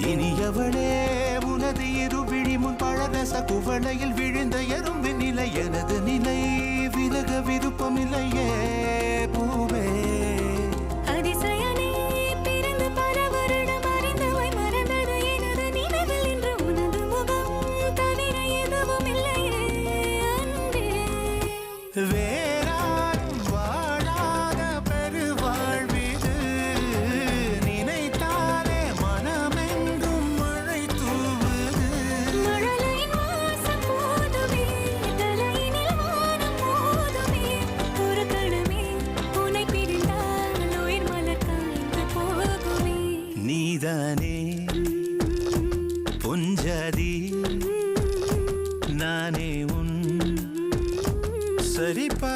இனியவளே உனது இருவிழி முன் பழரச குவளையில் விழுந்த எறும்பு நிலை எனது நிலை விலக விருப்பமில்லையே பூவே வேறாரும் வாழாத பெருவாழ்விது நினைத்தாலே மனமெங்கும் மழை தூவுது மழலையின் வாசம் போதுமே தலையினில் வானம் போதுமே ஒரு கணமே உன்னை பிரிந்தால் உயிர் மலர் காய்ந்து போகுமே நீதானே பொஞ்சாதி நானே உன் சரிப்பா